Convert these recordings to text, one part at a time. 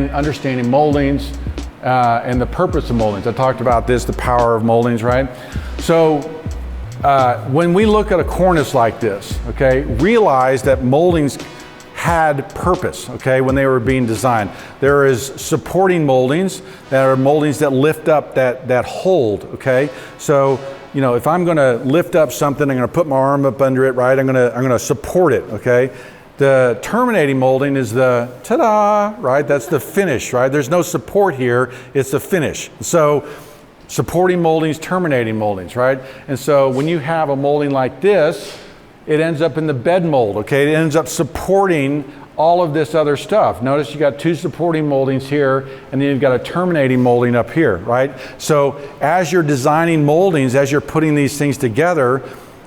then understanding moldings and the purpose of moldings. I talked about this, the power of moldings, right? So when we look at a cornice like this, okay, realize that moldings had purpose, okay, when they were being designed. There is supporting moldings that are moldings that lift up, that hold, okay? So, you know, if I'm gonna lift up something, I'm gonna put my arm up under it, right? I'm gonna support it, okay? The terminating molding is the ta-da, right? That's the finish, right? There's no support here, it's the finish. So, supporting moldings, terminating moldings, right? And so when you have a molding like this, it ends up in the bed mold, okay? It ends up supporting all of this other stuff. Notice you got two supporting moldings here, and then you've got a terminating molding up here, right? So as you're designing moldings, as you're putting these things together,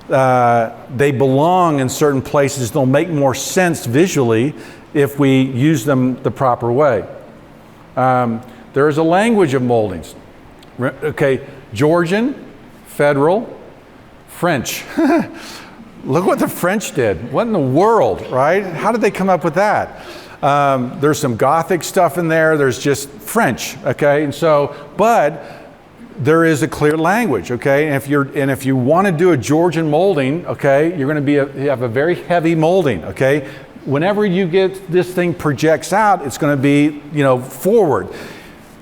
they belong in certain places. They'll make more sense visually if we use them the proper way. There is a language of moldings. Okay, Georgian, Federal, French. Look what the French did. What in the world, right? How did they come up with that? There's some Gothic stuff in there. There's just French, okay? And so, but there is a clear language, okay? And if you want to do a Georgian molding, okay, you're going to you have a very heavy molding, okay? Whenever you get this thing projects out, it's going to be, you know, forward.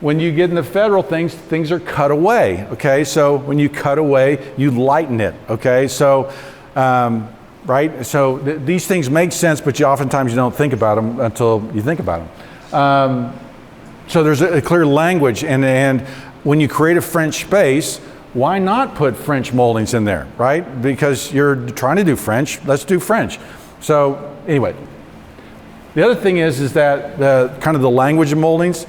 When you get into Federal things are cut away, okay? So when you cut away, you lighten it, okay? So, right? So these things make sense, but oftentimes you don't think about them until you think about them. So there's a clear language, and when you create a French space, why not put French moldings in there, right? Because you're trying to do French, let's do French. So anyway, the other thing is that the kind of the language of moldings,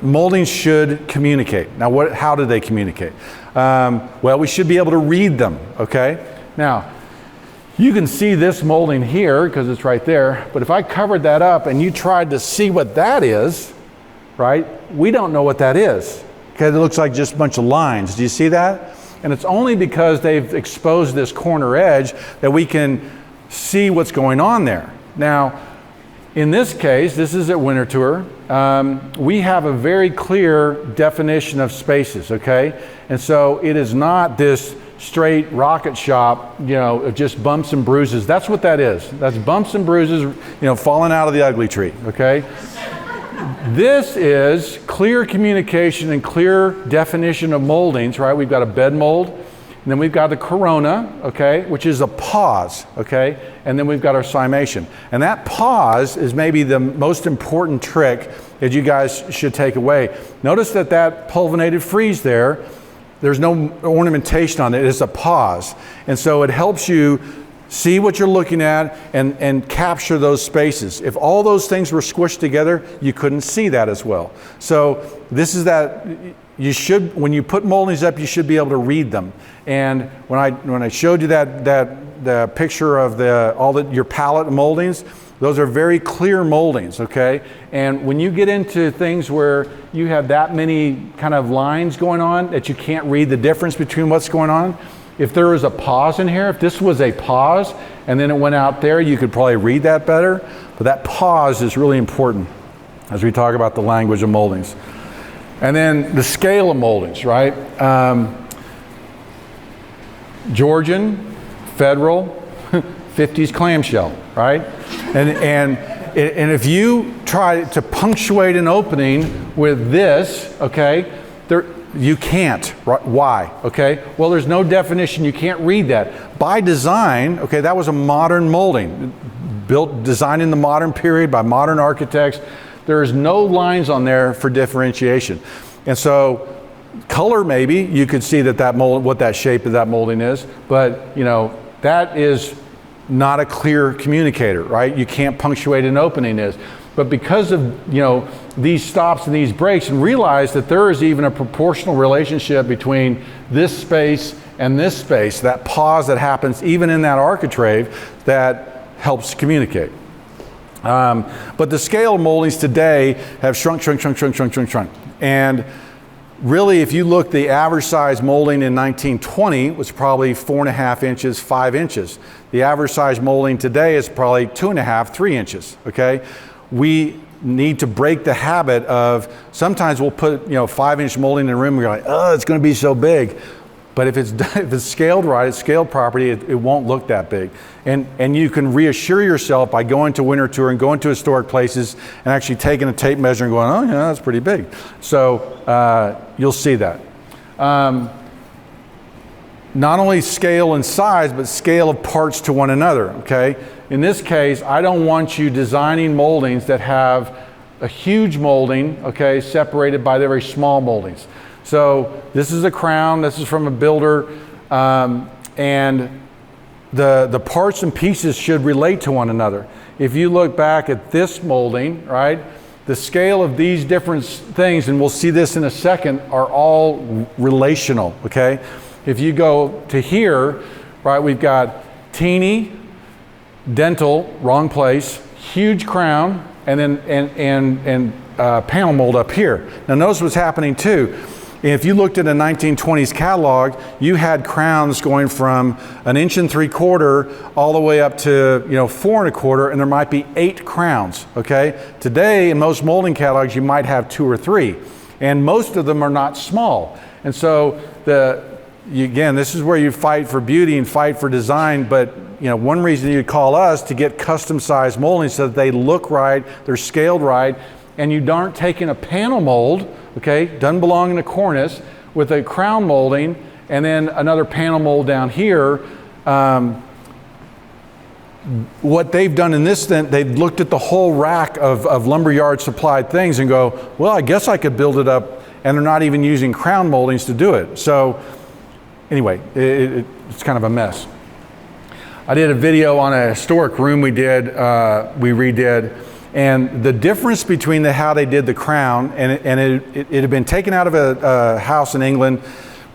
moldings should communicate. Now, how do they communicate? Well, we should be able to read them, okay? Now, you can see this molding here because it's right there, but if I covered that up and you tried to see what that is, right, we don't know what that is. Okay, it looks like just a bunch of lines. Do you see that? And it's only because they've exposed this corner edge that we can see what's going on there. Now, in this case, this is at Winter Tour, we have a very clear definition of spaces, okay? And so it is not this straight rocket shop, you know, just bumps and bruises. That's what that is. That's bumps and bruises, you know, falling out of the ugly tree, okay? This is clear communication and clear definition of moldings, right? We've got a bed mold, and then we've got the corona, okay, which is a pause, okay? And then we've got our cimation. And that pause is maybe the most important trick that you guys should take away. Notice that pulvinated frieze there's no ornamentation on it, it's a pause. And so it helps you see what you're looking at and capture those spaces. If all those things were squished together, you couldn't see that as well. So this is that, when you put moldings up, you should be able to read them. And when I showed you the picture of your palette of moldings, those are very clear moldings, okay? And when you get into things where you have that many kind of lines going on that you can't read the difference between what's going on, if there was a pause in here, if this was a pause and then it went out there, you could probably read that better. But that pause is really important as we talk about the language of moldings. And then the scale of moldings, right? Georgian, Federal, 50s clamshell, right? And if you try to punctuate an opening with this, okay, you can't. Why? Okay? Well, there's no definition. You can't read that. By design, okay, that was a modern molding, designed in the modern period by modern architects. There's no lines on there for differentiation. And so, color maybe, you could see that mold, what that shape of that molding is, but you know, that is not a clear communicator, right? You can't punctuate an opening is. But because of, you know, these stops and these breaks, and realize that there is even a proportional relationship between this space and this space, that pause that happens even in that architrave that helps communicate. But the scale of moldings today have shrunk. And really, if you look, the average size molding in 1920 was probably 4.5 inches, 5 inches. The average size molding today is probably 2.5, 3 inches, okay? we need to break the habit of, sometimes we'll put 5-inch molding in a room and we're like, oh, it's going to be so big. But if it's scaled right, it's scaled properly, it won't look that big. And you can reassure yourself by going to winter tour and going to historic places and actually taking a tape measure and going, oh yeah, that's pretty big. So you'll see that. Not only scale and size, but scale of parts to one another, okay? In this case, I don't want you designing moldings that have a huge molding, okay, separated by the very small moldings. So this is a crown, this is from a builder, and the parts and pieces should relate to one another. If you look back at this molding, right, the scale of these different things, and we'll see this in a second, are all relational, okay? If you go to here, right, we've got teeny, dental, wrong place, huge crown, and then panel mold up here. Now notice what's happening too. If you looked at a 1920s catalog, you had crowns going from 1 3/4 all the way up to 4 1/4, and there might be 8 crowns. Okay. Today, in most molding catalogs, you might have 2 or 3, and most of them are not small. And so again, this is where you fight for beauty and fight for design. But one reason you call us to get custom sized moldings so that they look right, they're scaled right, and you aren't taking a panel mold, okay, doesn't belong in a cornice, with a crown molding and then another panel mold down here. What they've done in this, then they've looked at the whole rack of lumberyard supplied things and go, well, I guess I could build it up, and they're not even using crown moldings to do it. So anyway, it's kind of a mess. I did a video on a historic room we redid, and the difference between how they did the crown, and it had been taken out of a house in England,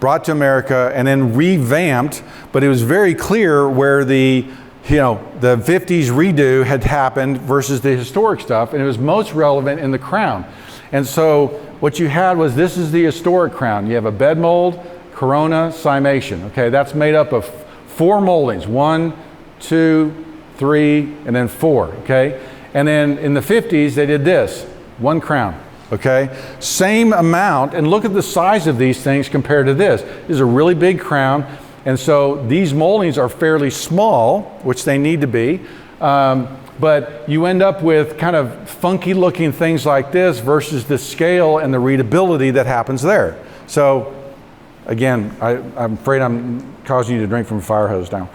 brought to America, and then revamped, but it was very clear where the 50s redo had happened versus the historic stuff, and it was most relevant in the crown. And so what you had was, this is the historic crown. You have a bed mold, corona, cimation. Okay, that's made up of 4 moldings, 1, 2, 3, and then 4. Okay, and then in the 50s they did this, 1 crown. Okay, same amount, and look at the size of these things compared to this. This is a really big crown, and so these moldings are fairly small, which they need to be. But you end up with kind of funky looking things like this versus the scale and the readability that happens there. So again, I'm afraid I'm causing you to drink from a fire hose now.